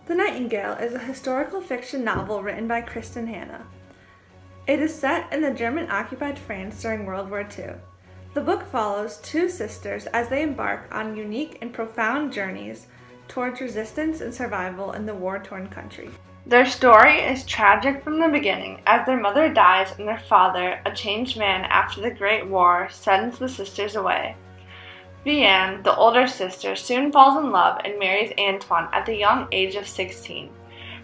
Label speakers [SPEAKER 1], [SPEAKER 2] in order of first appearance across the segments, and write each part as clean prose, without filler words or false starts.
[SPEAKER 1] The Nightingale is a historical fiction novel written by Kristen Hanna. It is set in the German-occupied France during World War II. The book follows two sisters as they embark on unique and profound journeys towards resistance and survival in the war-torn country. Their story is tragic from the beginning, as their mother dies and their father, a changed man after the Great War, sends the sisters away. Vianne, the older sister, soon falls in love and marries Antoine at the young age of 16,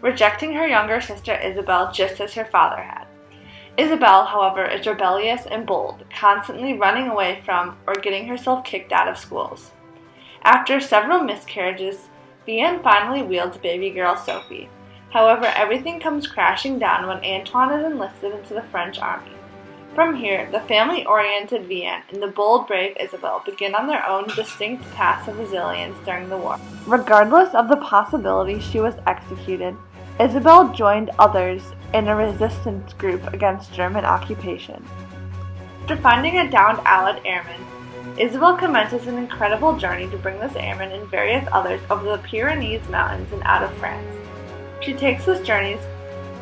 [SPEAKER 1] rejecting her younger sister Isabelle just as her father had. Isabelle, however, is rebellious and bold, constantly running away from or getting herself kicked out of schools. After several miscarriages, Vianne finally wields baby girl Sophie. However, everything comes crashing down when Antoine is enlisted into the French army. From here, the family-oriented Vianne and the bold, brave Isabelle begin on their own distinct paths of resilience during the war. Regardless of the possibility she was executed, Isabelle joined others in a resistance group against German occupation. After finding a downed Allied airman, Isabelle commences an incredible journey to bring this airman and various others over the Pyrenees mountains and out of France. She takes this journey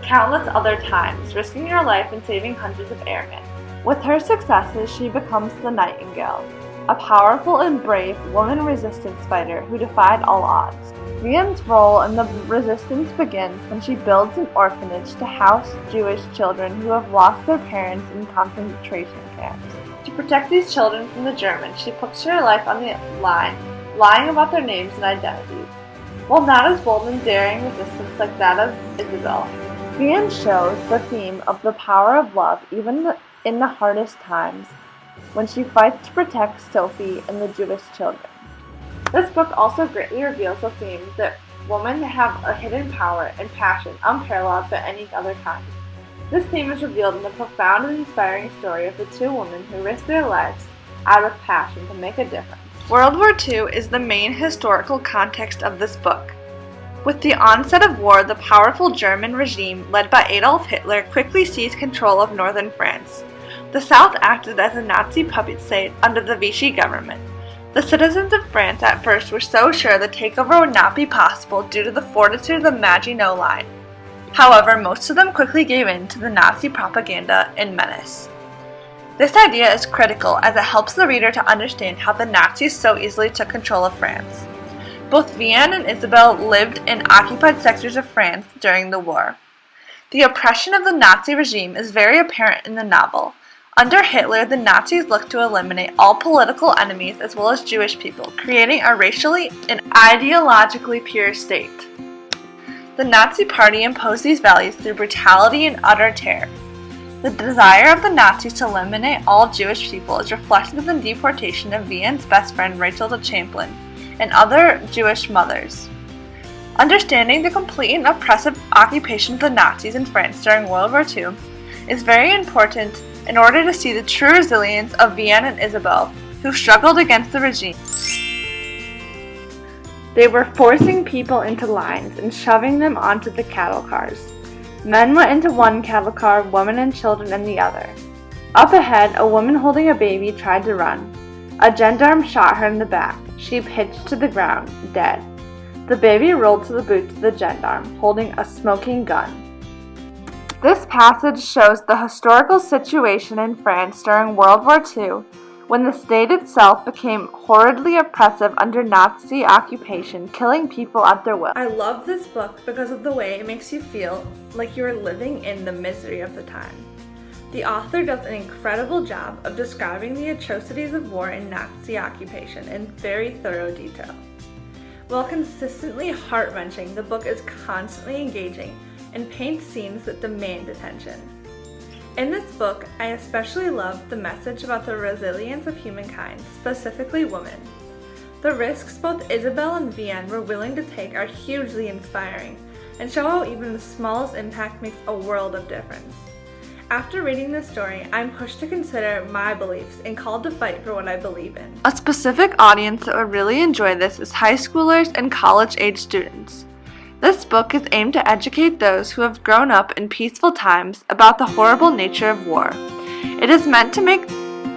[SPEAKER 1] countless other times, risking her life and saving hundreds of airmen. With her successes, she becomes the Nightingale, a powerful and brave woman resistance fighter who defied all odds. Vianne's role in the resistance begins when she builds an orphanage to house Jewish children who have lost their parents in concentration camps. To protect these children from the Germans, she puts her life on the line, lying about their names and identities. While not as bold and daring resistance like that of Isabelle, Vianne shows the theme of the power of love even in the hardest times, when she fights to protect Sophie and the Jewish children. This book also greatly reveals the theme that women have a hidden power and passion unparalleled by any other kind. This theme is revealed in the profound and inspiring story of the two women who risked their lives out of passion to make a difference. World War II is the main historical context of this book. With the onset of war, the powerful German regime led by Adolf Hitler quickly seized control of northern France. The South acted as a Nazi puppet state under the Vichy government. The citizens of France at first were so sure the takeover would not be possible due to the fortitude of the Maginot Line. However, most of them quickly gave in to the Nazi propaganda and menace. This idea is critical as it helps the reader to understand how the Nazis so easily took control of France. Both Vianne and Isabelle lived in occupied sectors of France during the war. The oppression of the Nazi regime is very apparent in the novel. Under Hitler, the Nazis looked to eliminate all political enemies as well as Jewish people, creating a racially and ideologically pure state. The Nazi Party imposed these values through brutality and utter terror. The desire of the Nazis to eliminate all Jewish people is reflected in the deportation of Vianne's best friend Rachel to Champlain and other Jewish mothers. Understanding the complete and oppressive occupation of the Nazis in France during World War II is very important in order to see the true resilience of Vianne and Isabelle, who struggled against the regime. They were forcing people into lines and shoving them onto the cattle cars. Men went into one cattle car, women and children in the other. Up ahead, a woman holding a baby tried to run. A gendarme shot her in the back. She pitched to the ground, dead. The baby rolled to the boots of the gendarme, holding a smoking gun. This passage shows the historical situation in France during World War II, when the state itself became horridly oppressive under Nazi occupation, killing people at their will. I love this book because of the way it makes you feel like you are living in the misery of the time. The author does an incredible job of describing the atrocities of war and Nazi occupation in very thorough detail. While consistently heart-wrenching, the book is constantly engaging and paints scenes that demand attention. In this book, I especially love the message about the resilience of humankind, specifically women. The risks both Isabelle and Vianne were willing to take are hugely inspiring and show how even the smallest impact makes a world of difference. After reading this story, I'm pushed to consider my beliefs and called to fight for what I believe in. A specific audience that would really enjoy this is high schoolers and college-age students. This book is aimed to educate those who have grown up in peaceful times about the horrible nature of war. It is meant to make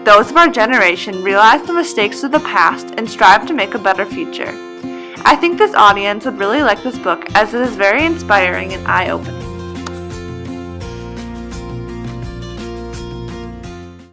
[SPEAKER 1] those of our generation realize the mistakes of the past and strive to make a better future. I think this audience would really like this book as it is very inspiring and eye-opening.